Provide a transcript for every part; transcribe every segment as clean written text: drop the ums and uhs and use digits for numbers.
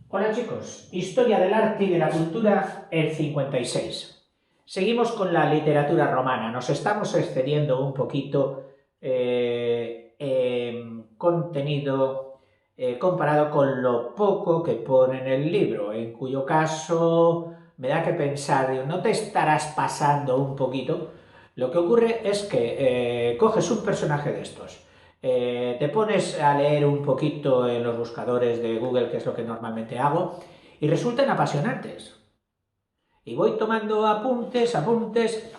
Hola chicos, Historia del arte y de la cultura, el 56. Seguimos con la literatura romana, nos estamos excediendo un poquito en contenido comparado con lo poco que pone en el libro, en cuyo caso me da que pensar, ¿no te estarás pasando un poquito? Lo que ocurre es que coges un personaje de estos, te pones a leer un poquito en los buscadores de Google, que es lo que normalmente hago, y resultan apasionantes. Y voy tomando apuntes,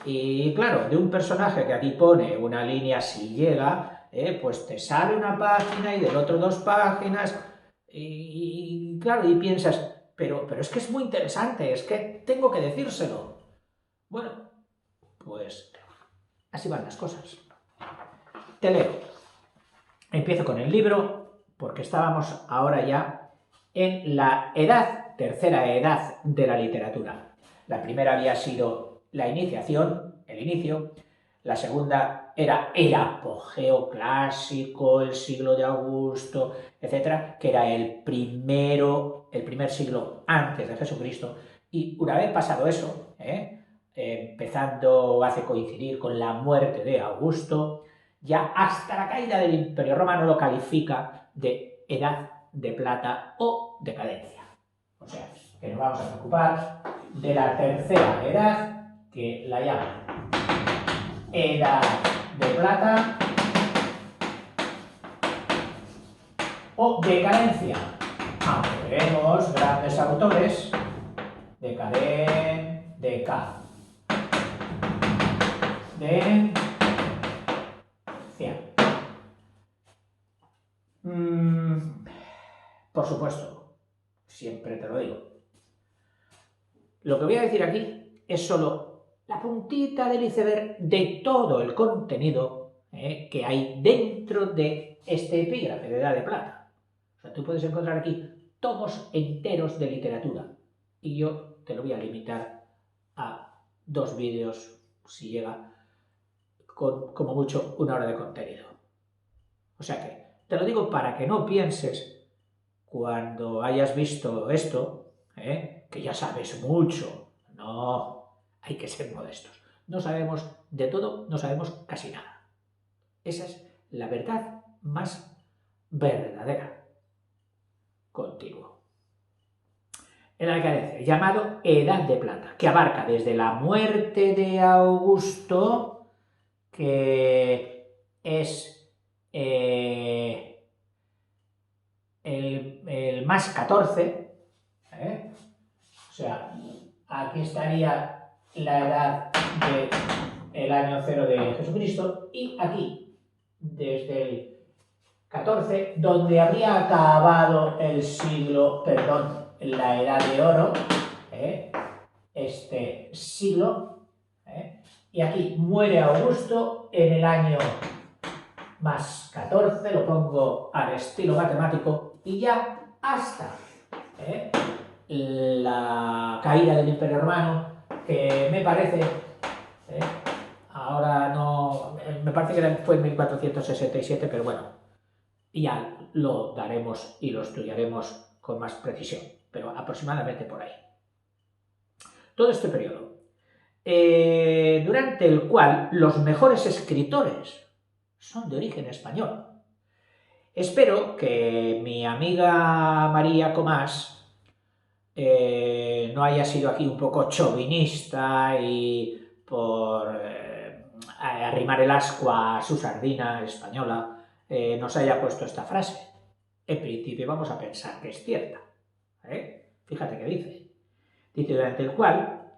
y claro, de un personaje que aquí pone una línea si llega, pues te sale una página y del otro dos páginas, y claro, y piensas, pero es que es muy interesante, es que tengo que decírselo. Bueno, pues así van las cosas. Te leo. Empiezo con el libro porque estábamos ahora ya en la tercera edad de la literatura. La primera había sido la iniciación, el inicio. La segunda era el apogeo clásico, el siglo de Augusto, etcétera, que era el primer siglo antes de Jesucristo. Y una vez pasado eso, empezando, hace coincidir con la muerte de Augusto, ya hasta la caída del Imperio Romano lo califica de edad de plata o decadencia. O sea, que nos vamos a preocupar de la tercera edad, que la llaman edad de plata o decadencia. Aunque vemos grandes autores, deca, de por supuesto, siempre te lo digo. Lo que voy a decir aquí es solo la puntita del iceberg de todo el contenido que hay dentro de este epígrafe de Edad de Plata. O sea, tú puedes encontrar aquí tomos enteros de literatura y yo te lo voy a limitar a 2 vídeos, si llega, con como mucho 1 hora de contenido. O sea que te lo digo para que no pienses cuando hayas visto esto, que ya sabes mucho. No, hay que ser modestos. No sabemos de todo, no sabemos casi nada. Esa es la verdad más verdadera. Continuo. En la decadencia, llamado Edad de Plata, que abarca desde la muerte de Augusto, que es el más 14, o sea, aquí estaría la edad del año 0 de Jesucristo, y aquí, desde el 14, donde habría acabado el siglo, perdón, la edad de oro, este siglo, y aquí muere Augusto en el año más 14, lo pongo al estilo matemático, y ya hasta la caída del Imperio Romano, que me parece, ahora no, me parece que fue en 1467, pero bueno, ya lo daremos y lo estudiaremos con más precisión, pero aproximadamente por ahí. Todo este periodo, durante el cual los mejores escritores son de origen español. Espero que mi amiga María Comás no haya sido aquí un poco chauvinista y por arrimar el ascua a su sardina española nos haya puesto esta frase. En principio vamos a pensar que es cierta. Fíjate qué dice. Dice, durante el cual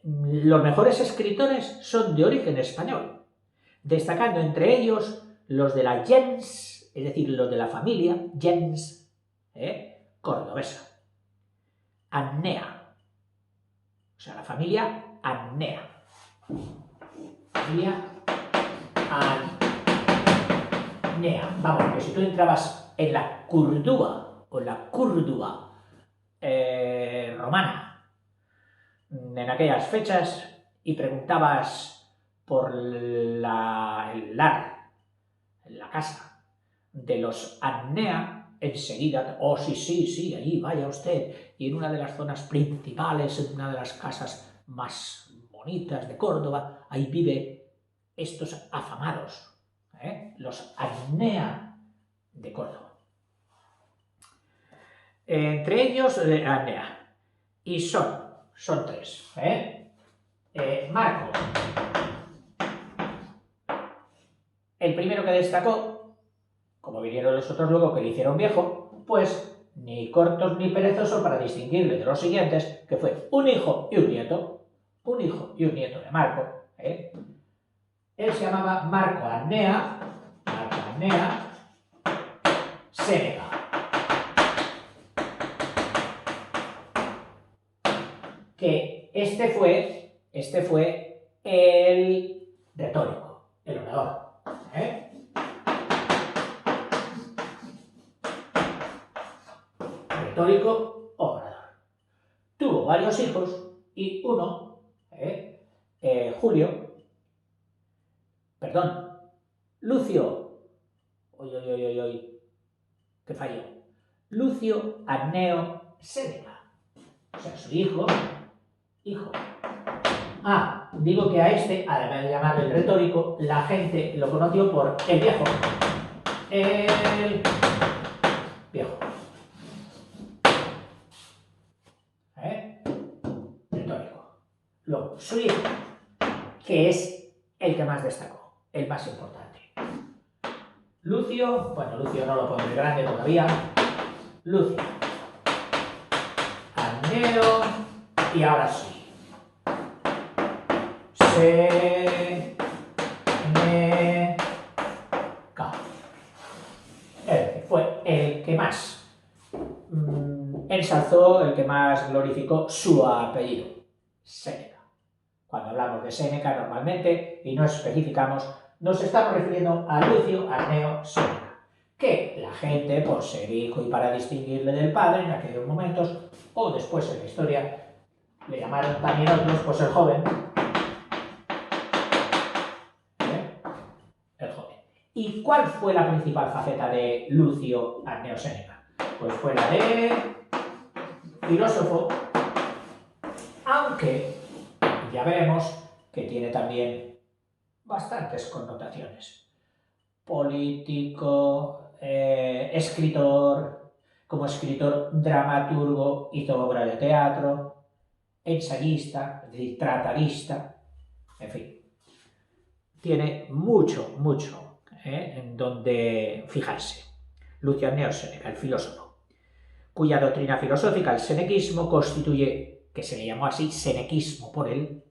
los mejores escritores son de origen español, destacando entre ellos los de la gens, es decir, los de la familia gens cordobesa, Annea, o sea, la familia Annea, familia Annea. Vamos, que si tú entrabas en la Curdúa o la Cúrdua romana en aquellas fechas y preguntabas por el lar, la casa de los Annea, enseguida, oh sí, sí, sí, allí vaya usted, y en una de las zonas principales, en una de las casas más bonitas de Córdoba, ahí vive estos afamados, los Adnea de Córdoba. Entre ellos, Adnea, y son tres, Marco, el primero que destacó, como vinieron los otros luego que le hicieron viejo, pues ni cortos ni perezosos para distinguirle de los siguientes, que fue un hijo y un nieto de Marco. Él se llamaba Marco Adnea Séneca. Que este fue el retórico, el orador. Retórico, orador. Tuvo varios hijos y uno, Lucio, que falló, Lucio Adneo Séneca, o sea, su hijo. Digo que a este, además de llamarle el retórico, la gente lo conoció por el viejo. El viejo. Retórico. Luego, su hijo, que es el que más destacó, el más importante. Lucio no lo pondré grande todavía. Lucio Adneo, y ahora sí. Séneca. Fue el que más ensalzó, el que más glorificó su apellido, Séneca. Cuando hablamos de Séneca normalmente y no especificamos, nos estamos refiriendo a Lucio Adneo Séneca, que la gente, por ser hijo y para distinguirle del padre en aquellos momentos, o después en la historia, le llamaron también otros, pues el joven. ¿Y cuál fue la principal faceta de Lucio Adneo Séneca? Pues fue la de filósofo, aunque ya veremos que tiene también bastantes connotaciones. Político, escritor, como escritor dramaturgo hizo obra de teatro, ensayista, es decir, tratalista, en fin. Tiene mucho en donde fijarse. Lucio Adneo Séneca, el filósofo, cuya doctrina filosófica, el senequismo, constituye, que se le llamó así, senequismo por él,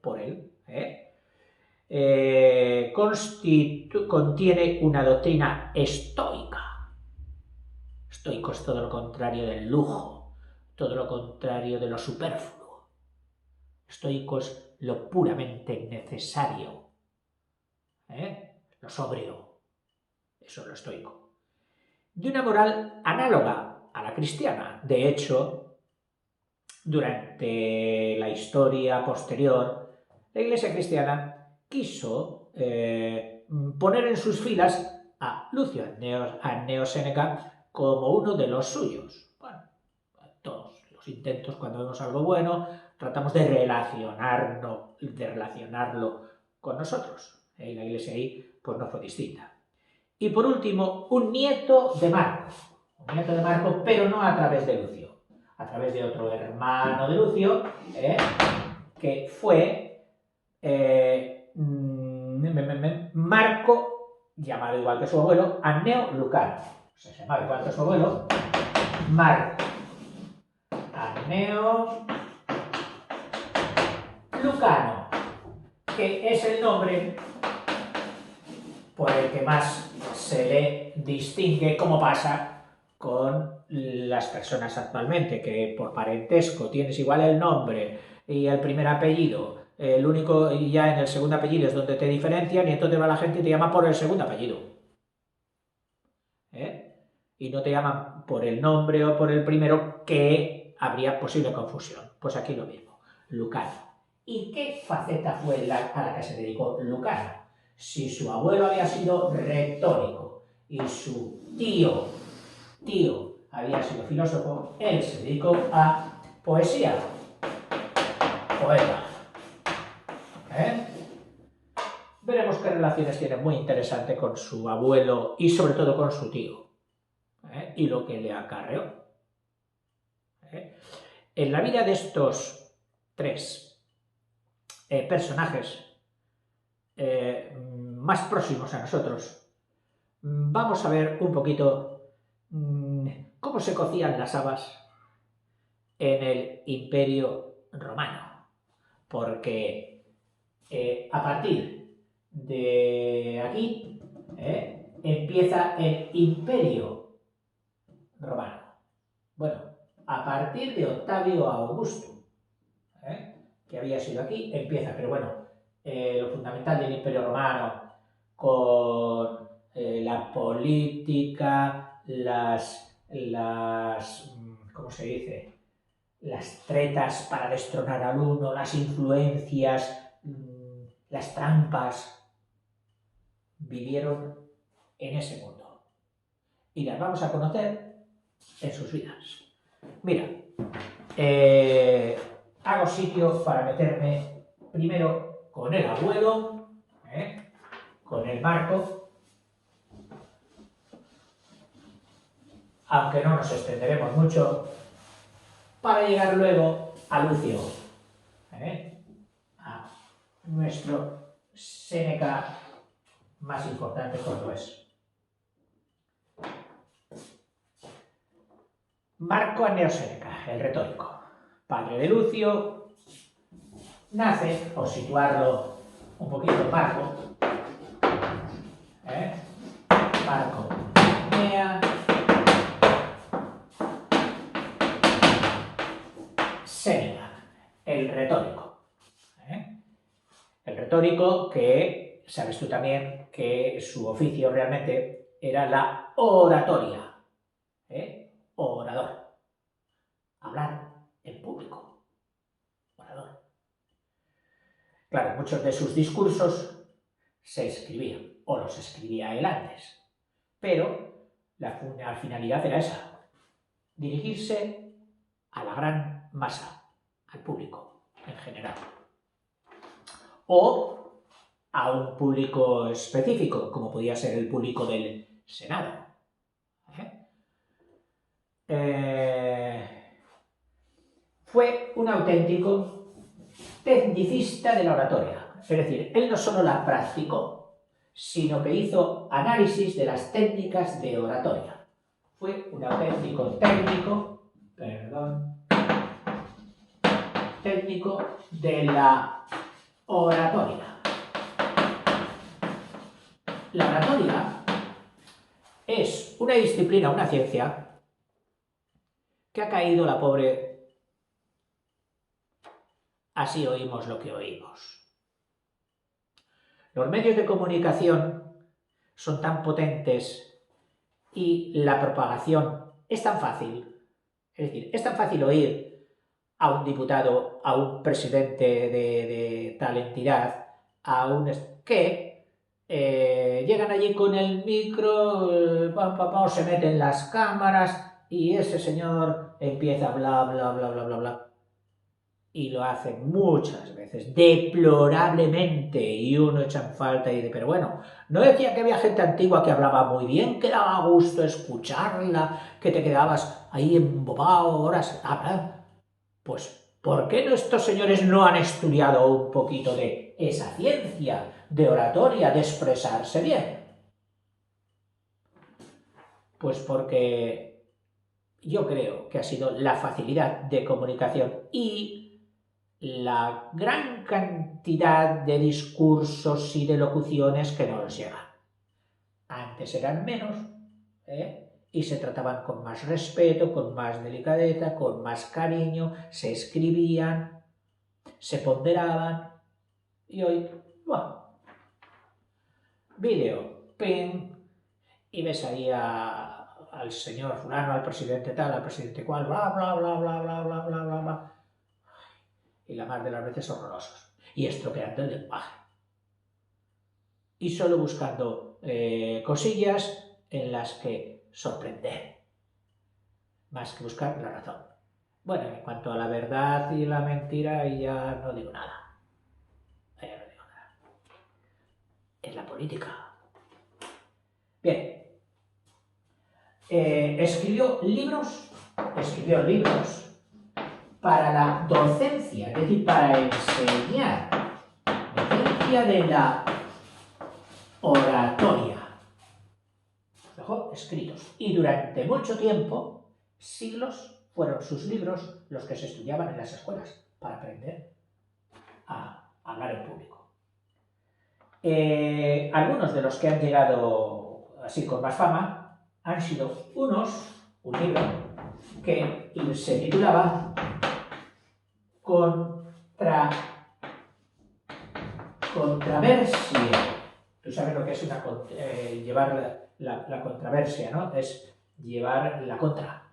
contiene una doctrina estoica. Estoico es todo lo contrario del lujo, todo lo contrario de lo superfluo. Estoico es lo puramente necesario, lo sobrio. Eso es lo estoico. De una moral análoga a la cristiana. De hecho, durante la historia posterior, la Iglesia cristiana quiso poner en sus filas a Lucio Adneo Séneca como uno de los suyos. Bueno, todos los intentos, cuando vemos algo bueno, tratamos de relacionarlo con nosotros. La Iglesia ahí pues no fue distinta. Y por último, un nieto de Marco, pero no a través de Lucio, a través de otro hermano de Lucio, que fue Marco, llamado igual que su abuelo, Adneo Lucano. Se llamaba igual que su abuelo, Marco Adneo Lucano, que es el nombre por el que más se le distingue, como pasa con las personas actualmente, que por parentesco tienes igual el nombre y el primer apellido, el único, y ya en el segundo apellido es donde te diferencian, y entonces va la gente y te llama por el segundo apellido. Y no te llaman por el nombre o por el primero, que habría posible confusión. Pues aquí lo mismo, Lucano. ¿Y qué faceta fue a la que se dedicó Lucano? Si su abuelo había sido retórico y su tío había sido filósofo, él se dedicó a poesía, poeta. Veremos qué relaciones tiene muy interesante con su abuelo y sobre todo con su tío, y lo que le acarreó. En la vida de estos tres personajes más próximos a nosotros, vamos a ver un poquito cómo se cocían las habas en el Imperio Romano, porque a partir de aquí empieza el Imperio Romano. Bueno, a partir de Octavio Augusto, que había sido aquí, empieza, pero bueno, lo fundamental del Imperio Romano con la política, ¿cómo se dice? Las tretas para destronar al uno, las influencias, las trampas, vivieron en ese mundo. Y las vamos a conocer en sus vidas. Mira, hago sitio para meterme primero con el abuelo, con el Marco, aunque no nos extenderemos mucho, para llegar luego a Lucio, a nuestro Séneca más importante cordobés. Marco Anneo Séneca, el retórico, padre de Lucio, nace, por situarlo un poquito Marco, Marco Annea Séneca, el retórico. El retórico que, sabes tú también, que su oficio realmente era la oratoria. Orador. Hablar en público. Orador. Claro, muchos de sus discursos se escribían, o los escribía él antes, pero la finalidad era esa, dirigirse a la gran masa, al público en general, o a un público específico, como podía ser el público del Senado. Fue un auténtico tecnicista de la oratoria, es decir, él no solo la practicó, sino que hizo análisis de las técnicas de oratoria. Fue un auténtico técnico de la oratoria. La oratoria es una disciplina, una ciencia, que ha caído la pobre. Así oímos lo que oímos. Los medios de comunicación son tan potentes y la propagación es tan fácil. Es decir, es tan fácil oír a un diputado, a un presidente de tal entidad, que llegan allí con el micro, se meten las cámaras y ese señor empieza bla, bla, bla, bla, bla, bla. Y lo hacen muchas veces, deplorablemente, y uno echa en falta y dice, pero bueno, ¿no decía que había gente antigua que hablaba muy bien, que daba gusto escucharla, que te quedabas ahí embobado horas? Pues, ¿por qué estos señores no han estudiado un poquito de esa ciencia, de oratoria, de expresarse bien? Pues porque yo creo que ha sido la facilidad de comunicación y la gran cantidad de discursos y de locuciones que nos llegan. Antes eran menos, y se trataban con más respeto, con más delicadeza, con más cariño, se escribían, se ponderaban, y hoy, vídeo, ping, y ves ahí al señor fulano, al presidente tal, al presidente cual, bla, bla, bla, bla, bla, bla, bla, bla, bla. Y la más de las veces horrorosos, y estropeando el lenguaje. Y solo buscando cosillas en las que sorprender. más que buscar la razón. Bueno, en cuanto a la verdad y la mentira, ahí ya no digo nada. Ahí ya no digo nada. Es la política. Bien. Escribió libros para la docencia, es decir, para enseñar docencia de la oratoria. Dejó escritos. Y durante mucho tiempo, siglos, fueron sus libros los que se estudiaban en las escuelas para aprender a hablar en público. Algunos de los que han llegado así con más fama han sido un libro que se titulaba Contraversia. Tú sabes lo que es llevar la contraversia, ¿no? Es llevar la contra.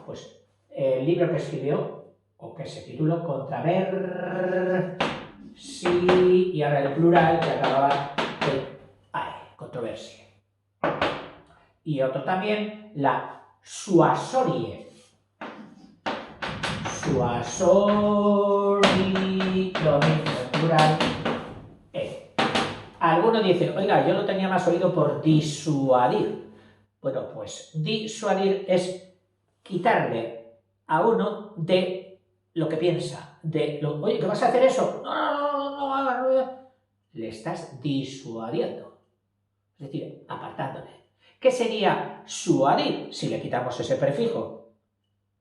Pues el libro que escribió, o que se tituló Contraversia, y ahora el plural que acababa de controversia. Y otro también, la Suasorie. Suasori, lo mismo, el plural. Algunos dicen, oiga, yo lo tenía más oído por disuadir. Bueno, pues disuadir es quitarle a uno de lo que piensa, oye, ¿qué vas a hacer eso? No. Le estás disuadiendo, es decir, apartándole. ¿Qué sería suadir si le quitamos ese prefijo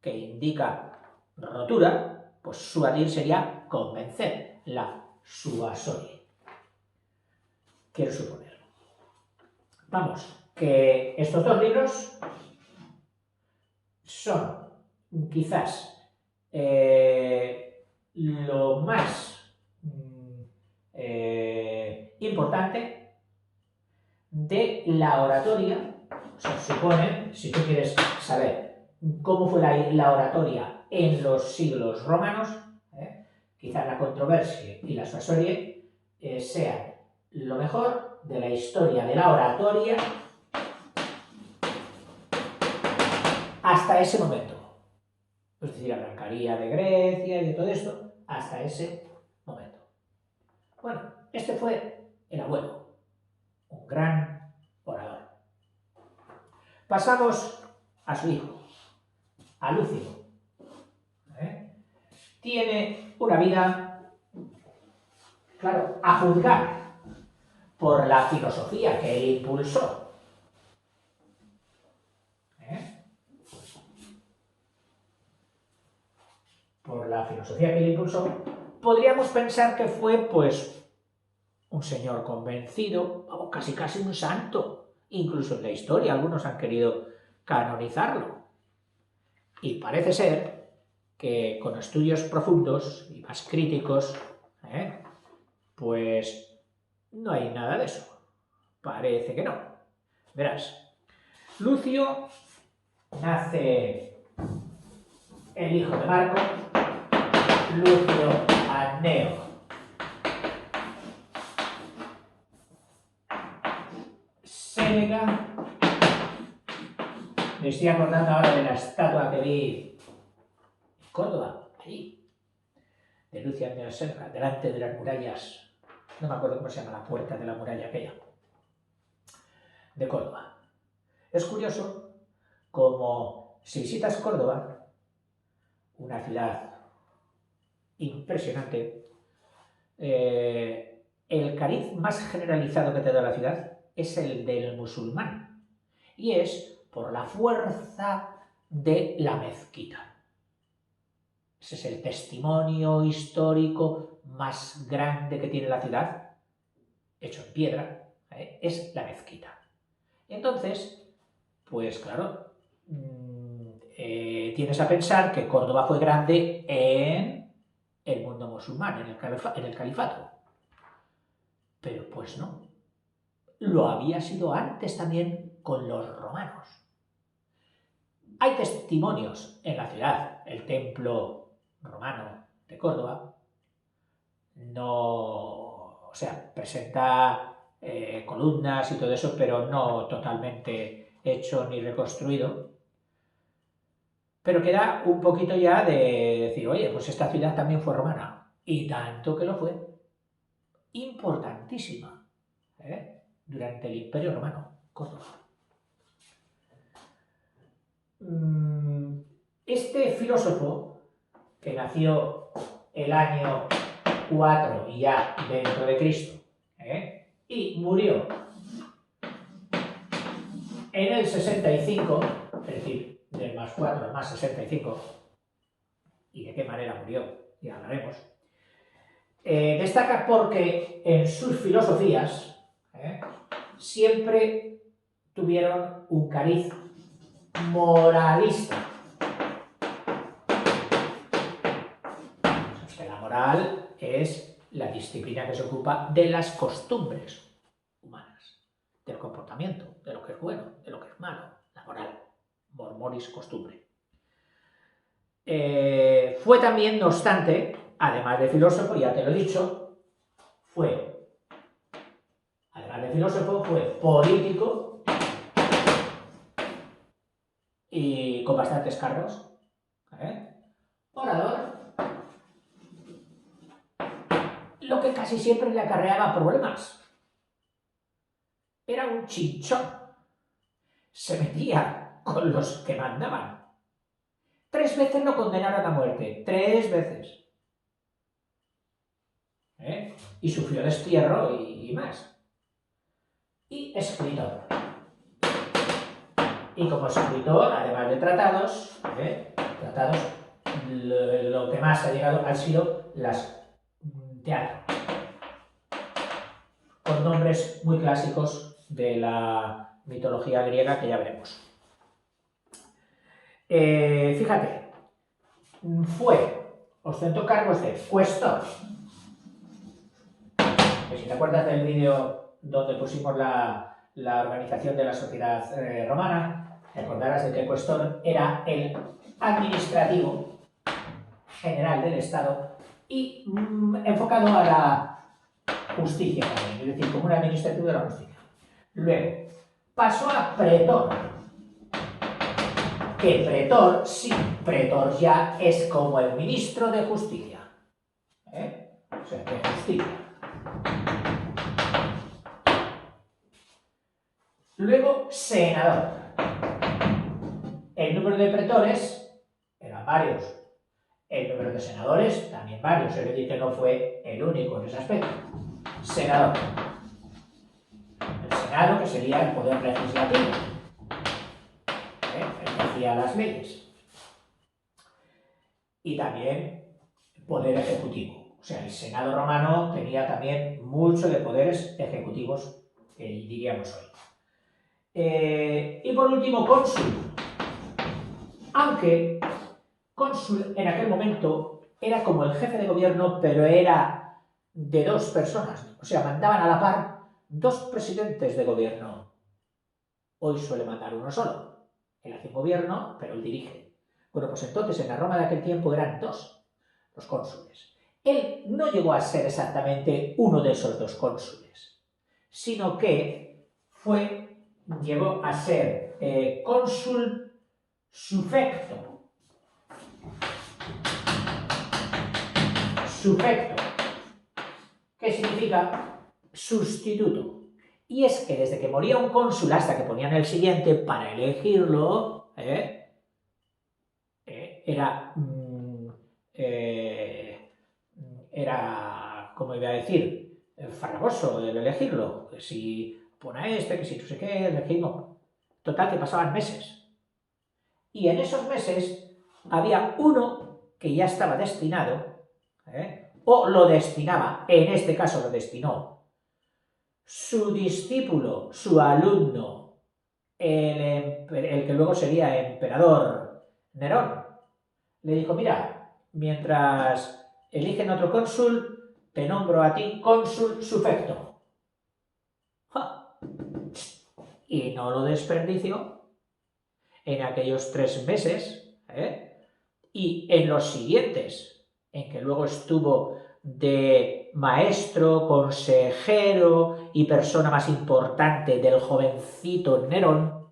que indica rotura? Pues suadir sería convencer, la suasorie. Quiero suponer. Vamos, que estos dos libros son quizás lo más importante de la oratoria. Se supone, si tú quieres saber cómo fue la oratoria en los siglos romanos, quizás la controversia y la suasorie sean lo mejor de la historia de la oratoria hasta ese momento. Es decir, arrancaría de Grecia y de todo esto hasta ese momento. Bueno, este fue el abuelo, un gran orador. Pasamos a su hijo, a Lucio. Tiene una vida, claro, a juzgar por la filosofía que él impulsó. Por la filosofía que él impulsó, podríamos pensar que fue, pues, un señor convencido, o casi un santo. Incluso en la historia algunos han querido canonizarlo. Y parece ser que con estudios profundos y más críticos, pues no hay nada de eso. Parece que no. Verás, Lucio nace el hijo de Marco, Lucio Anneo. Séneca. Me estoy acordando ahora de la estatua que vi en Córdoba, allí, de Lucio Anneo Séneca, delante de las murallas. No me acuerdo cómo se llama la puerta de la muralla aquella, de Córdoba. Es curioso como, si visitas Córdoba, una ciudad impresionante, el cariz más generalizado que te da la ciudad es el del musulmán, y es por la fuerza de la mezquita. Ese es el testimonio histórico más grande que tiene la ciudad, hecho en piedra, es la mezquita. Entonces, pues claro, tienes a pensar que Córdoba fue grande en el mundo musulmán, en el califato. Pero pues no. Lo había sido antes también con los romanos. Hay testimonios en la ciudad. El templo romano de Córdoba presenta columnas y todo eso, pero no totalmente hecho ni reconstruido. pero queda un poquito ya de decir, oye, pues esta ciudad también fue romana, y tanto que lo fue, importantísima, durante el Imperio Romano, Córdoba. Este filósofo, que nació el año 4 y ya dentro de Cristo, y murió en el 65, es decir, del más 4 al más 65, y de qué manera murió, ya hablaremos, destaca porque en sus filosofías siempre tuvieron un cariz moralista. Es que la moral es la disciplina que se ocupa de las costumbres humanas, del comportamiento, de lo que es bueno, de lo que es malo, la moral, mormoris costumbre. Fue también, no obstante, además de filósofo, ya te lo he dicho, además de filósofo, fue político y con bastantes cargos, orador, lo que casi siempre le acarreaba problemas. Era un chinchón, se metía con los que mandaban. 3 veces lo condenaron a muerte, 3 veces. Y sufrió destierro y más. Y escritor. Y como escritor, además de tratados, lo que más ha llegado han sido las teatro, con nombres muy clásicos de la mitología griega que ya veremos. Fíjate, ostentó cargos de cuestor, que si te acuerdas del vídeo donde pusimos la organización de la sociedad romana, te acordarás de que el cuestor era el administrativo general del Estado y enfocado a la justicia también, es decir, como un administrativo de la justicia. Luego, pasó a pretor, que pretor, sí, pretor ya es como el ministro de justicia, o sea, de justicia. Luego, senador. El número de pretores eran varios. El número de senadores también varios, es decir, que no fue el único en ese aspecto. Senador. El Senado, que sería el poder legislativo, el que hacía las leyes. Y también el poder ejecutivo. O sea, el Senado romano tenía también mucho de poderes ejecutivos, que diríamos hoy. Y por último, cónsul. Aunque cónsul en aquel momento era como el jefe de gobierno, pero era de 2 personas. O sea, mandaban a la par 2 presidentes de gobierno. Hoy suele mandar uno solo. Él hace un gobierno, pero él dirige. Bueno, pues entonces en la Roma de aquel tiempo eran 2 los cónsules. Él no llegó a ser exactamente uno de esos 2 cónsules, sino que llegó a ser cónsul sufecto. Sufecto, ¿qué significa? Sustituto. Y es que desde que moría un cónsul hasta que ponían el siguiente para elegirlo, era, como iba a decir, farragoso el elegirlo. Que si pone a este, que si no sé qué, elegimos. Total, que pasaban meses. Y en esos meses había uno que ya estaba destinado, o lo destinaba, en este caso lo destinó su discípulo, su alumno, el que luego sería emperador Nerón, le dijo, mira, mientras eligen otro cónsul, te nombro a ti cónsul sufecto. ¡Ja! Y no lo desperdició en aquellos 3 meses, y en los siguientes, en que luego estuvo de maestro, consejero y persona más importante del jovencito Nerón,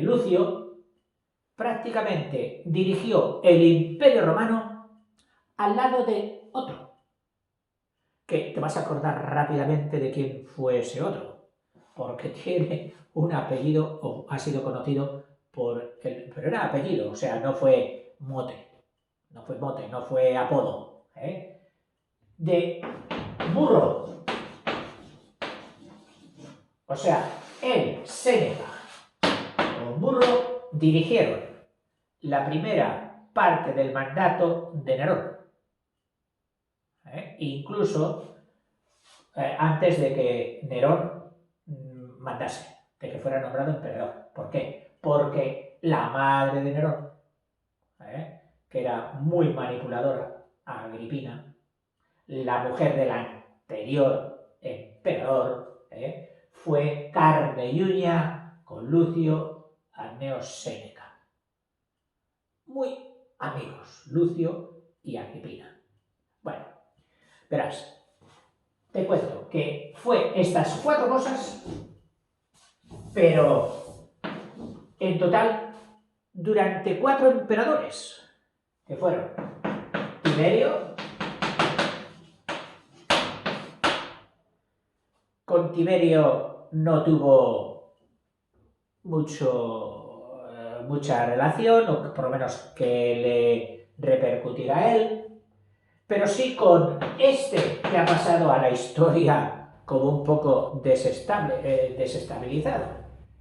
Lucio, prácticamente dirigió el Imperio Romano al lado de otro, que te vas a acordar rápidamente de quién fue ese otro, porque tiene un apellido, o ha sido conocido por el... pero era apellido, o sea, no fue mote, no fue apodo, de Burro. O sea, él, Séneca, con Burro dirigieron la primera parte del mandato de Nerón. Incluso antes de que Nerón mandase, de que fuera nombrado emperador. ¿Por qué? Porque la madre de Nerón, que era muy manipuladora, Agripina, la mujer del anterior emperador, fue carne y uña con Lucio Anneo Séneca. Muy amigos, Lucio y Agripina. Bueno, verás, te cuento que fue estas 4 cosas, pero en total durante 4 emperadores, que fueron Tiberio. Con Tiberio no tuvo mucha relación, o por lo menos que le repercutiera a él, pero sí con este que ha pasado a la historia como un poco desestabilizado,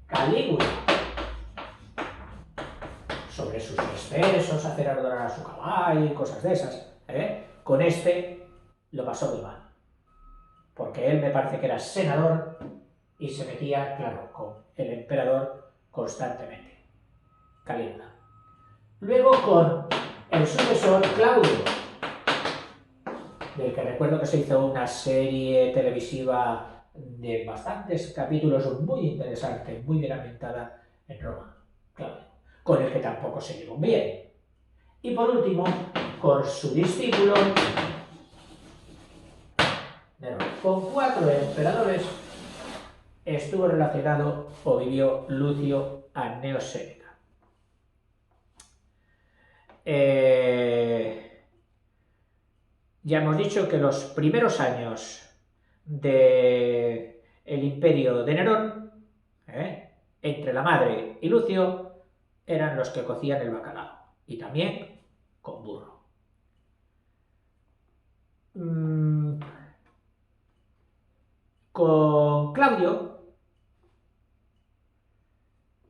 Calígula, sobre sus excesos, hacer adorar a su caballo y cosas de esas. Con este lo pasó muy mal, porque él me parece que era senador y se metía, claro, con el emperador constantemente, Calígula. Luego con el sucesor Claudio, del que recuerdo que se hizo una serie televisiva de bastantes capítulos muy interesante, muy bien ambientada en Roma, Claudio, con el que tampoco se llevó bien. Y por último, con su discípulo Nerón. Con 4 emperadores estuvo relacionado o vivió Lucio Anneo Séneca. Ya hemos dicho que los primeros años del imperio de Nerón, entre la madre y Lucio, eran los que cocían el bacalao, y también con burro. Con Claudio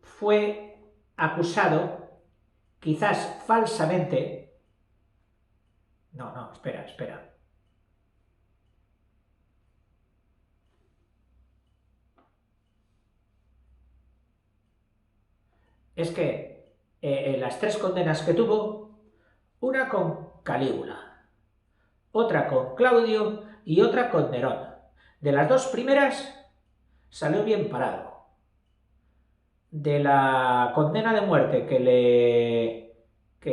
fue acusado, quizás falsamente. No, espera. Es que las 3 condenas que tuvo, una con Calígula, otra con Claudio y otra con Nerón. De las 2 primeras salió bien parado. De la condena de muerte que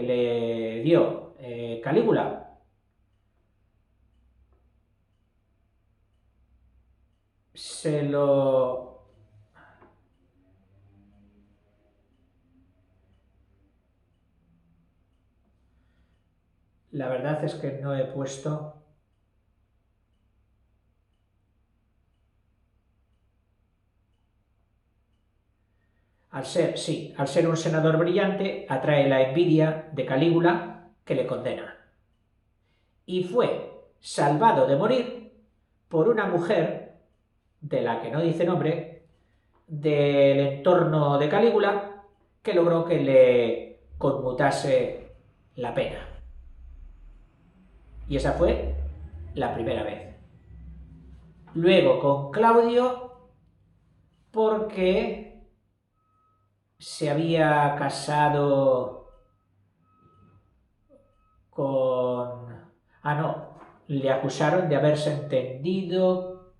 le dio Calígula, se lo... La verdad es que no he puesto... Al ser un senador brillante, atrae la envidia de Calígula, que le condena. Y fue salvado de morir por una mujer, de la que no dice nombre, del entorno de Calígula, que logró que le conmutase la pena. Y esa fue la primera vez. Luego con Claudio, porque se había casado con... le acusaron de haberse entendido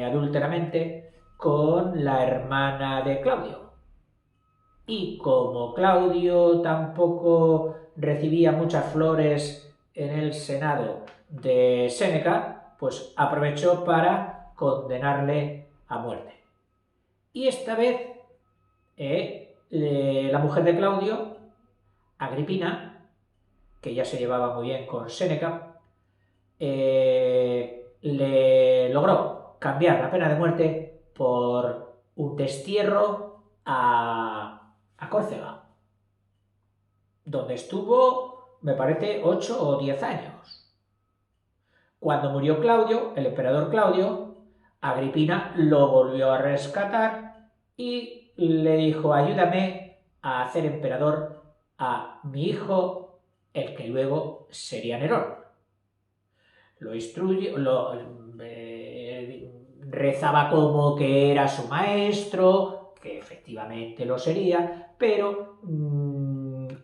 adúlteramente con la hermana de Claudio. Y como Claudio tampoco recibía muchas flores en el Senado de Séneca, pues aprovechó para condenarle a muerte. Y esta vez la mujer de Claudio, Agripina, que ya se llevaba muy bien con Séneca, le logró cambiar la pena de muerte por un destierro a Córcega, donde estuvo, me parece, 8 o 10 años. Cuando murió Claudio, el emperador Claudio, Agripina lo volvió a rescatar y le dijo: ayúdame a hacer emperador a mi hijo, el que luego sería Nerón. Lo instruye, rezaba como que era su maestro, que efectivamente lo sería, pero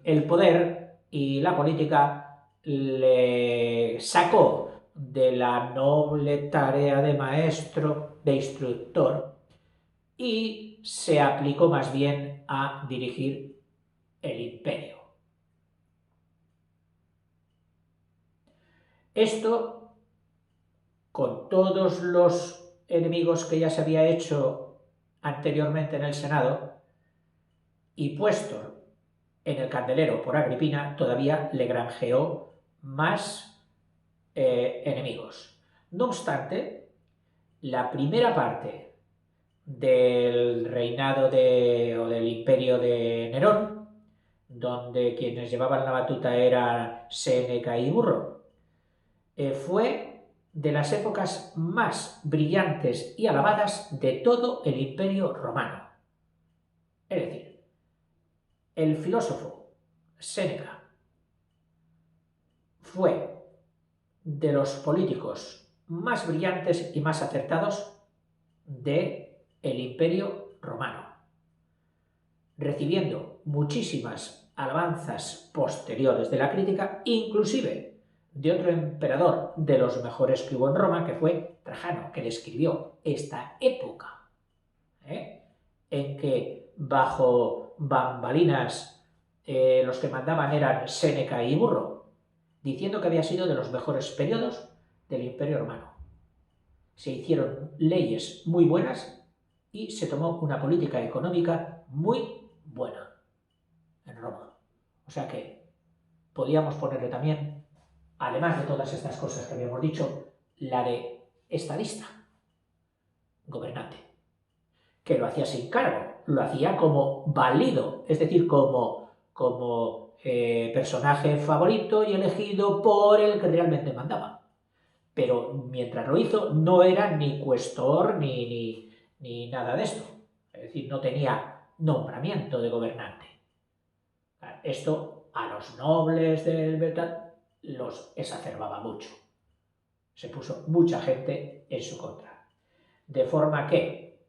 el poder y la política le sacó de la noble tarea de maestro, de instructor, y se aplicó más bien a dirigir el imperio. Esto, con todos los enemigos que ya se había hecho anteriormente en el Senado y puesto en el candelero por Agripina, todavía le granjeó más enemigos. No obstante, la primera parte del reinado o del imperio de Nerón, donde quienes llevaban la batuta eran Séneca y Burro, fue de las épocas más brillantes y alabadas de todo el imperio romano. Es decir, el filósofo Séneca fue de los políticos más brillantes y más acertados del imperio romano, recibiendo muchísimas alabanzas posteriores de la crítica, inclusive de otro emperador de los mejores que hubo en Roma, que fue Trajano, que describió esta época en que bajo bambalinas los que mandaban eran Séneca y Burro, diciendo que había sido de los mejores periodos del Imperio Romano. Se hicieron leyes muy buenas y se tomó una política económica muy buena en Roma. O sea que podíamos ponerle también, además de todas estas cosas que habíamos dicho, la de estadista, gobernante, que lo hacía sin cargo, lo hacía como válido, es decir, como personaje favorito y elegido por el que realmente mandaba. Pero mientras lo hizo no era ni cuestor ni nada de esto. Es decir, no tenía nombramiento de gobernante. Esto a los nobles del Betal los exacerbaba mucho. Se puso mucha gente en su contra. De forma que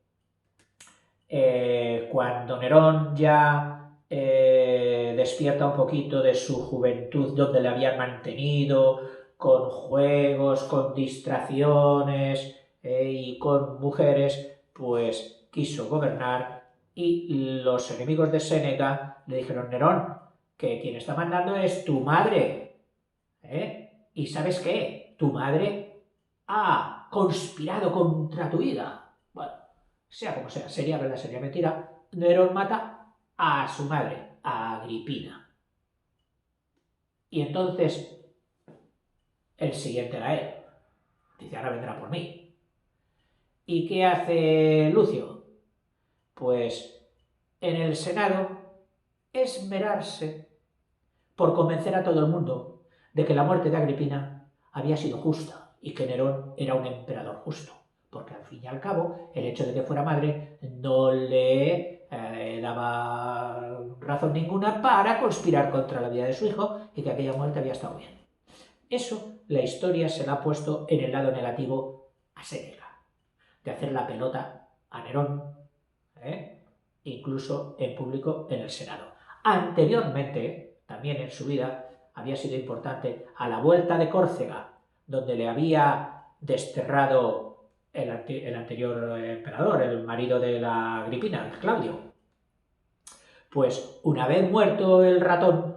cuando Nerón ya despierta un poquito de su juventud, donde le habían mantenido con juegos, con distracciones y con mujeres, pues quiso gobernar y los enemigos de Séneca le dijeron: Nerón, que quien está mandando es tu madre, ¿y sabes qué? Tu madre ha conspirado contra tu vida. Bueno, sea como sea, sería verdad, sería mentira, Nerón mata a su madre, a Agripina. Y entonces el siguiente era él. Dice: ahora vendrá por mí. ¿Y qué hace Lucio? Pues en el Senado esmerarse por convencer a todo el mundo de que la muerte de Agripina había sido justa y que Nerón era un emperador justo, porque al fin y al cabo el hecho de que fuera madre no le daba razón ninguna para conspirar contra la vida de su hijo y que aquella muerte había estado bien. Eso la historia se la ha puesto en el lado negativo a Séneca, de hacer la pelota a Nerón, incluso en público en el Senado. Anteriormente, también en su vida, había sido importante a la vuelta de Córcega, donde le había desterrado el anterior emperador, el marido de la Agripina, el Claudio. Pues una vez muerto el ratón,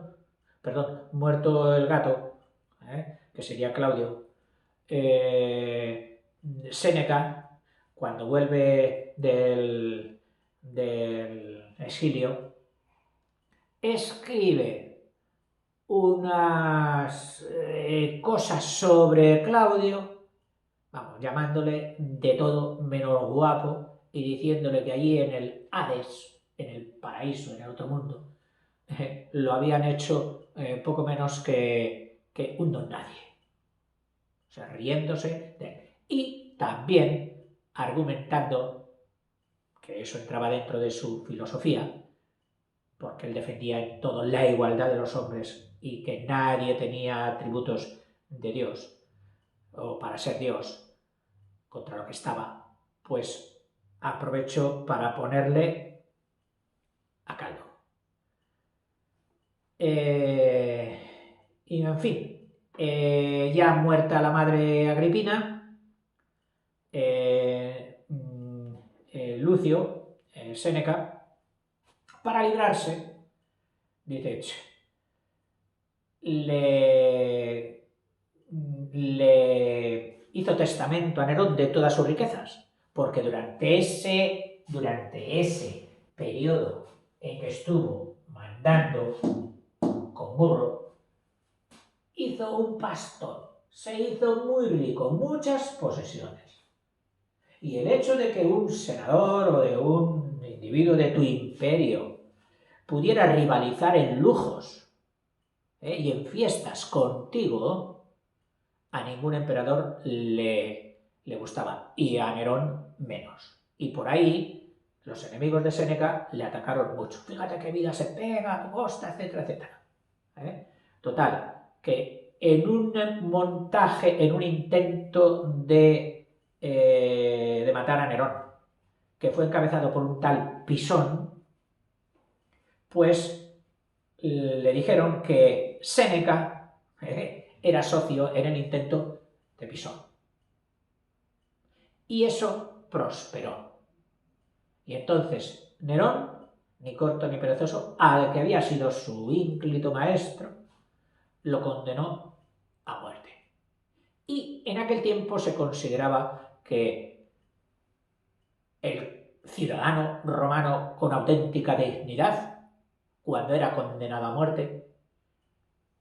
perdón, muerto el gato, que sería Claudio, Séneca, cuando vuelve del exilio, escribe unas cosas sobre Claudio, vamos, llamándole de todo menos guapo y diciéndole que allí en el Hades, en el paraíso, en el otro mundo, lo habían hecho poco menos que un don nadie. O sea, riéndose de él. Y también argumentando que eso entraba dentro de su filosofía, porque él defendía en todo la igualdad de los hombres y que nadie tenía atributos de Dios o para ser Dios, contra lo que estaba, pues aprovechó para ponerle a caldo. Y en fin, ya muerta la madre Agripina, Lucio, Séneca, para librarse, dice, le hizo testamento a Nerón de todas sus riquezas, porque durante ese periodo en que estuvo mandando con burro, hizo un pastón, se hizo muy rico, muchas posesiones. Y el hecho de que un senador o de un individuo de tu imperio pudiera rivalizar en lujos y en fiestas contigo, a ningún emperador le gustaba, y a Nerón menos. Y por ahí los enemigos de Séneca le atacaron mucho. Fíjate qué vida se pega, costa, etcétera, etcétera. Total, que en un montaje, en un intento de matar a Nerón, que fue encabezado por un tal Pisón, pues le dijeron que Séneca era socio en el intento de Pisón. Y eso prosperó. Y entonces Nerón, ni corto ni perezoso, al que había sido su ínclito maestro, lo condenó a muerte. Y en aquel tiempo se consideraba que el ciudadano romano con auténtica dignidad, cuando era condenado a muerte,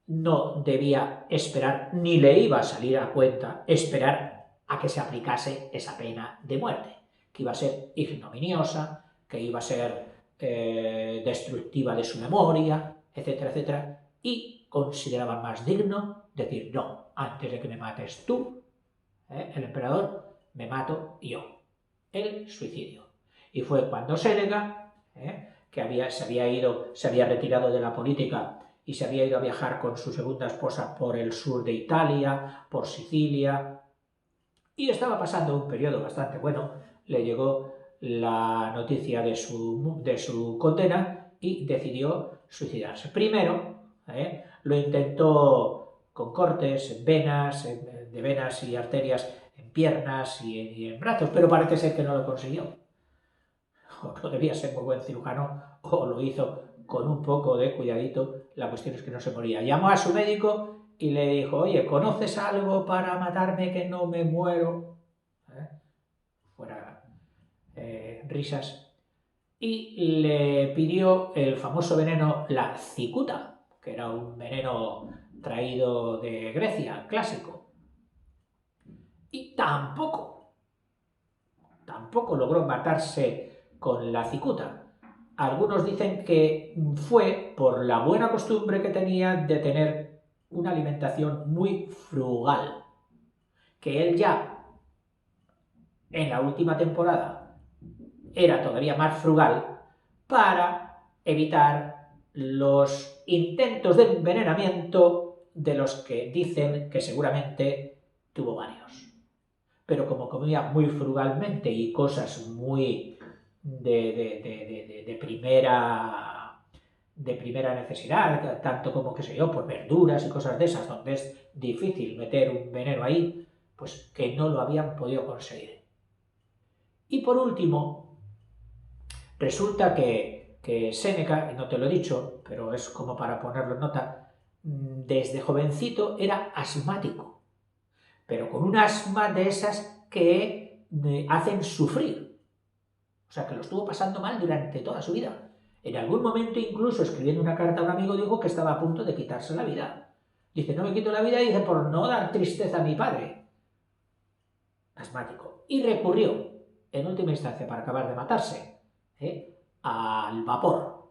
no debía esperar, ni le iba a salir a cuenta esperar a que se aplicase esa pena de muerte, que iba a ser ignominiosa, que iba a ser destructiva de su memoria, etcétera, etcétera, y consideraban más digno decir, no, antes de que me mates tú, el emperador, me mato yo. El suicidio. Y fue cuando Séneca, que se había retirado de la política y se había ido a viajar con su segunda esposa por el sur de Italia, por Sicilia, y estaba pasando un periodo bastante bueno, le llegó la noticia de su condena y decidió suicidarse. Primero, lo intentó con cortes en venas, de venas y arterias en piernas y en brazos, pero parece ser que no lo consiguió. O no debía ser muy buen cirujano, o lo hizo con un poco de cuidadito, la cuestión es que no se moría. Llamó a su médico y le dijo, oye, ¿conoces algo para matarme que no me muero? Fuera risas. Y le pidió el famoso veneno, la cicuta, que era un veneno traído de Grecia, clásico. Y tampoco logró matarse con la cicuta. Algunos dicen que fue por la buena costumbre que tenía de tener una alimentación muy frugal, que él ya en la última temporada era todavía más frugal para evitar los intentos de envenenamiento de los que dicen que seguramente tuvo varios. Pero como comía muy frugalmente y cosas muy de primera necesidad, tanto como, qué sé yo, por verduras y cosas de esas, donde es difícil meter un veneno ahí, pues que no lo habían podido conseguir. Y por último, resulta que Séneca, y no te lo he dicho, pero es como para ponerlo en nota, desde jovencito era asmático, pero con un asma de esas que hacen sufrir. O sea, que lo estuvo pasando mal durante toda su vida. En algún momento, incluso escribiendo una carta a un amigo, dijo que estaba a punto de quitarse la vida. Dice, no me quito la vida, dice, por no dar tristeza a mi padre. Asmático. Y recurrió, en última instancia, para acabar de matarse, al vapor.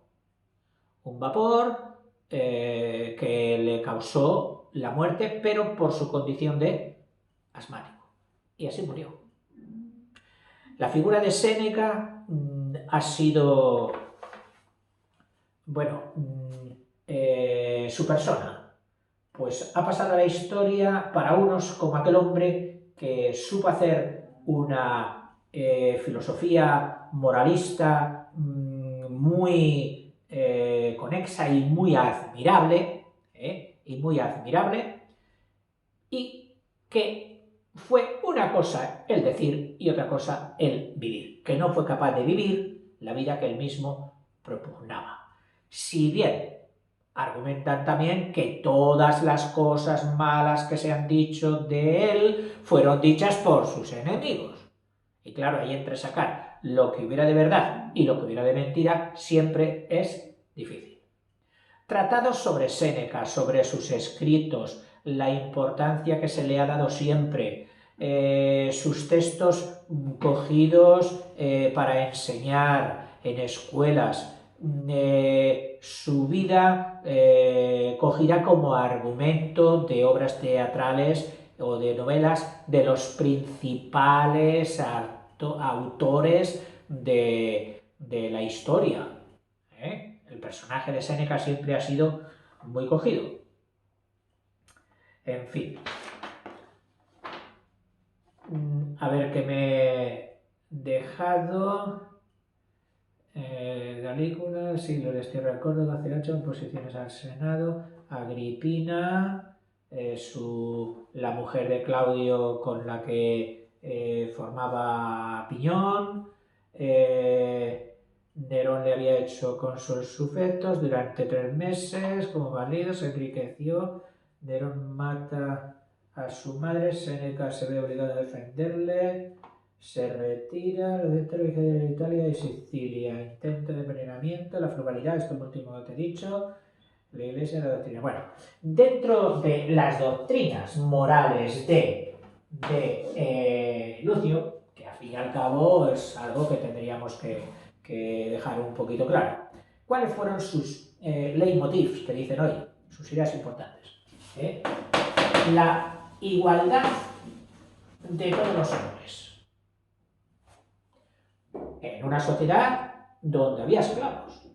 Un vapor que le causó la muerte, pero por su condición de asmático. Y así murió. La figura de Séneca ha sido, bueno, su persona, pues ha pasado a la historia para unos como aquel hombre que supo hacer una filosofía moralista muy conexa y muy admirable, y que fue una cosa el decir y otra cosa el vivir, que no fue capaz de vivir la vida que él mismo propugnaba. Si bien argumentan también que todas las cosas malas que se han dicho de él fueron dichas por sus enemigos. Y claro, ahí entre sacar lo que hubiera de verdad y lo que hubiera de mentira siempre es difícil. Tratados sobre Séneca, sobre sus escritos, la importancia que se le ha dado siempre, sus textos cogidos para enseñar en escuelas, su vida cogida como argumento de obras teatrales o de novelas de los principales autores de la historia. El personaje de Séneca siempre ha sido muy cogido. En fin. A ver qué me he dejado. Galícula, siglo de Tierra de Córdoba, hace 8 oposiciones al Senado. Agripina, la mujer de Claudio con la que formaba piñón. Nerón le había hecho cónsul sufectos durante 3 meses, como válido, se enriqueció. Nerón mata a su madre, Séneca se ve obligado a defenderle, se retira, de Italia y Sicilia, intento de envenenamiento, la frugalidad, esto último que te he dicho, la iglesia y la doctrina. Bueno, dentro de las doctrinas morales de Lucio, que al fin y al cabo es algo que tendríamos que dejar un poquito claro. ¿Cuáles fueron sus leitmotivs que dicen hoy? Sus ideas importantes. La igualdad de todos los hombres. En una sociedad donde había esclavos.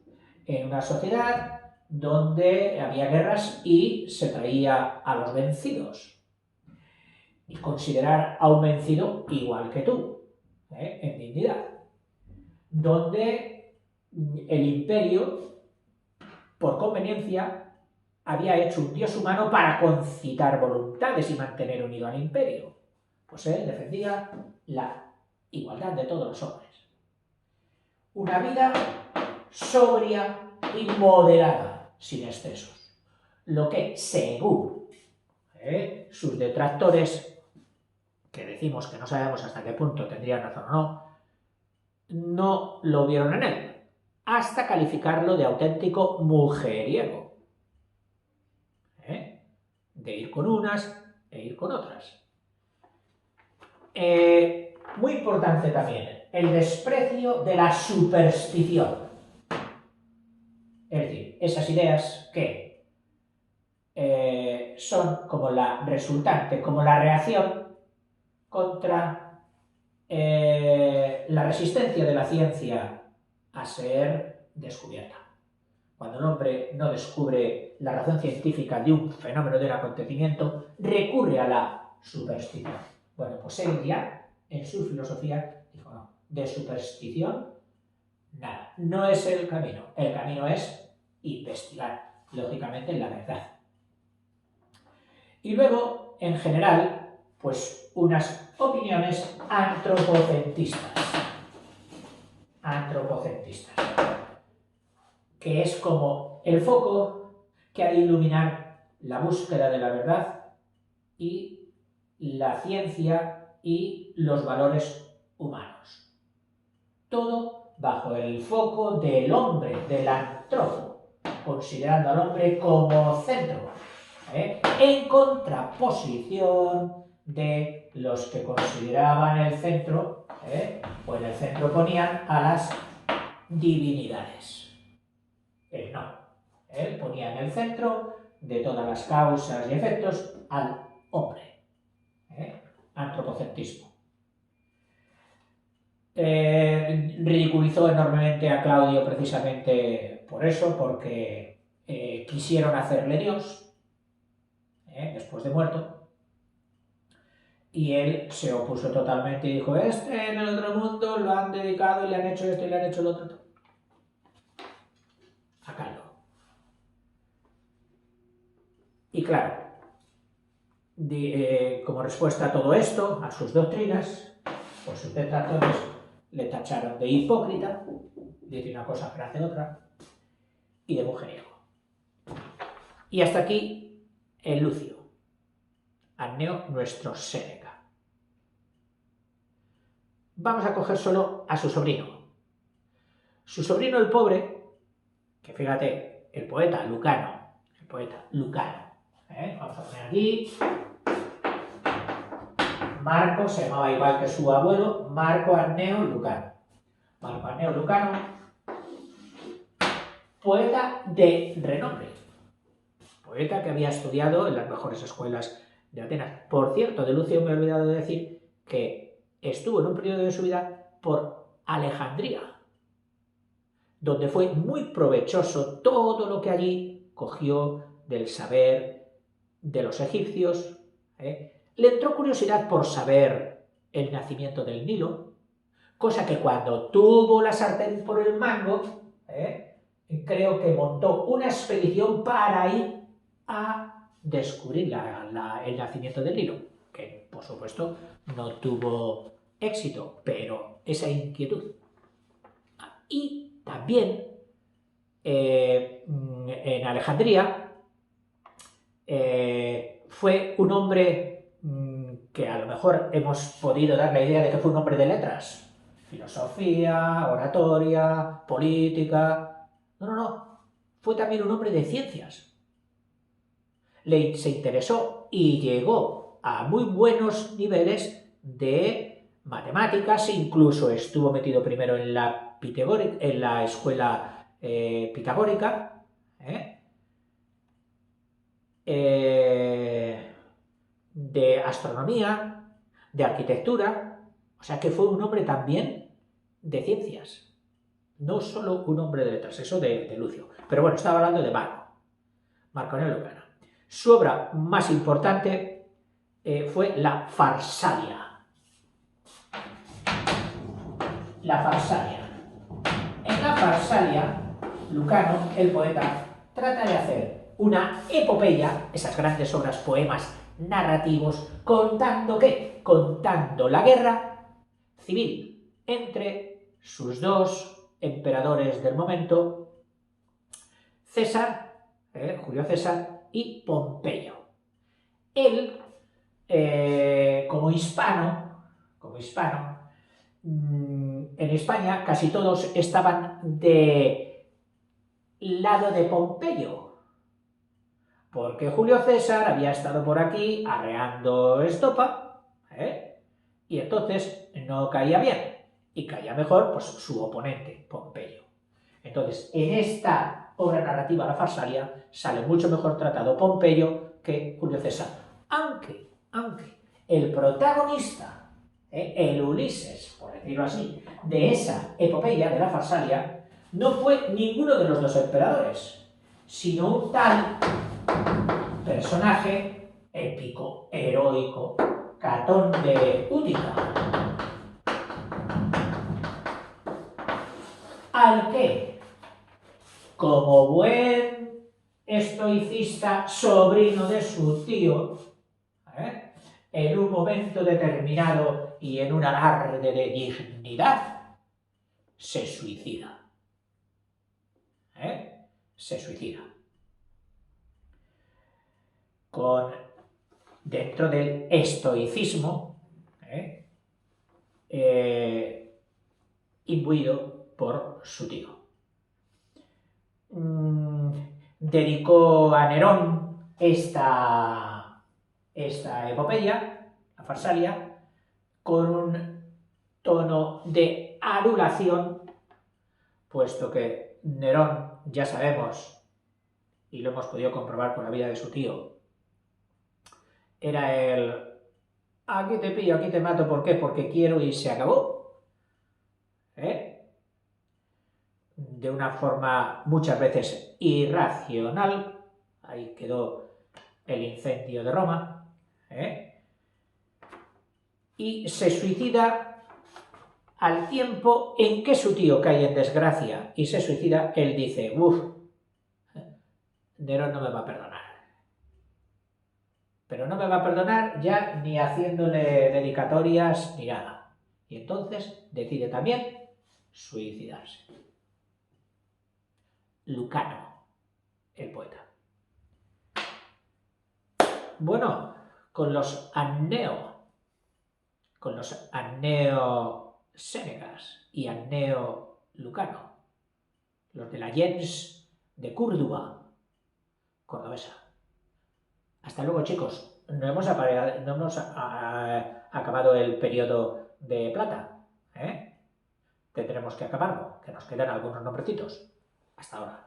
En una sociedad donde había guerras y se traía a los vencidos. Y considerar a un vencido igual que tú, en dignidad. Donde el imperio, por conveniencia, había hecho un dios humano para concitar voluntades y mantener unido al imperio. Pues él defendía la igualdad de todos los hombres. Una vida sobria y moderada, sin excesos. Lo que, según sus detractores, que decimos que no sabemos hasta qué punto tendrían razón o no, no lo vieron en él, hasta calificarlo de auténtico mujeriego. De ir con unas e ir con otras. Muy importante también, el desprecio de la superstición. Es decir, esas ideas que son como la resultante, como la reacción contra la resistencia de la ciencia a ser descubierta. Cuando un hombre no descubre la razón científica de un fenómeno, de un acontecimiento, recurre a la superstición. Bueno, pues él ya, en su filosofía, dijo, no, de superstición, nada. No es el camino es investigar, lógicamente, la verdad. Y luego, en general, pues unas opiniones antropocentistas, que es como el foco que ha de iluminar la búsqueda de la verdad y la ciencia y los valores humanos. Todo bajo el foco del hombre, del antrópono, considerando al hombre como centro, en contraposición de los que consideraban el centro, o en el centro ponían a las divinidades. Él no, él ponía en el centro de todas las causas y efectos al hombre, antropocentrismo. Ridiculizó enormemente a Claudio precisamente por eso, porque quisieron hacerle Dios, después de muerto, y él se opuso totalmente y dijo, en el otro mundo lo han dedicado y le han hecho esto y le han hecho lo otro. A Calvo. Y claro, como respuesta a todo esto, a sus doctrinas, pues sus detractores le tacharon de hipócrita, dice una cosa pero hace otra, y de mujeriego. Y hasta aquí el Lucio, Anneo nuestro Séneca. Vamos a coger solo a su sobrino. Su sobrino el pobre, que fíjate, el poeta Lucano, vamos a poner aquí, Marco se llamaba igual que su abuelo, Marco Anneo Lucano. Marco Anneo Lucano, poeta de renombre, poeta que había estudiado en las mejores escuelas de Atenas. Por cierto, de Lucio me he olvidado de decir que estuvo en un periodo de su vida por Alejandría, donde fue muy provechoso todo lo que allí cogió del saber de los egipcios. Le entró curiosidad por saber el nacimiento del Nilo, cosa que cuando tuvo la sartén por el mango, creo que montó una expedición para ir a descubrir el nacimiento del Nilo, que por supuesto no tuvo éxito, pero esa inquietud. Y también en Alejandría fue un hombre que a lo mejor hemos podido dar la idea de que fue un hombre de letras, filosofía, oratoria, política. No, fue también un hombre de ciencias. Se interesó y llegó a muy buenos niveles de matemáticas, incluso estuvo metido primero en la escuela pitagórica, de astronomía, de arquitectura, o sea que fue un hombre también de ciencias, no solo un hombre de letras, eso de Lucio. Pero bueno, estaba hablando de Marco Anneo Lucano. Su obra más importante fue la Farsalia. La Farsalia. En la Farsalia, Lucano, el poeta, trata de hacer una epopeya, esas grandes obras, poemas narrativos, contando ¿qué? Contando la guerra civil entre sus dos emperadores del momento, Julio César y Pompeyo. Él, como hispano, en España casi todos estaban de lado de Pompeyo, porque Julio César había estado por aquí arreando estopa, y entonces no caía bien, y caía mejor pues su oponente, Pompeyo. Entonces, en esta obra narrativa, la Farsalia, sale mucho mejor tratado Pompeyo que Julio César, aunque el protagonista, el Ulises, por decirlo así, de esa epopeya de la Farsalia, no fue ninguno de los dos emperadores, sino un tal personaje épico, heroico, Catón de Útica, al que, como buen estoicista sobrino de su tío, en un momento determinado y en un alarde de dignidad, se suicida. Se suicida. Dentro del estoicismo, imbuido por su tío. Dedicó a Nerón esta epopeya, la Farsalia, con un tono de adulación, puesto que Nerón, ya sabemos, y lo hemos podido comprobar con la vida de su tío, era el aquí te pillo, aquí te mato, ¿por qué? Porque quiero y se acabó. De una forma muchas veces irracional. Ahí quedó el incendio de Roma. Y se suicida al tiempo en que su tío cae en desgracia y se suicida. Él dice, Nerón no me va a perdonar. Pero no me va a perdonar ya ni haciéndole dedicatorias ni nada. Y entonces decide también suicidarse. Lucano, el poeta. Bueno, con los Anneo-Sénecas y Anneo-Lucano, los de la gens de Córdoba, cordobesa. Hasta luego, chicos. No hemos acabado el periodo de plata. Tendremos que acabarlo, que nos quedan algunos nombrecitos. Hasta ahora.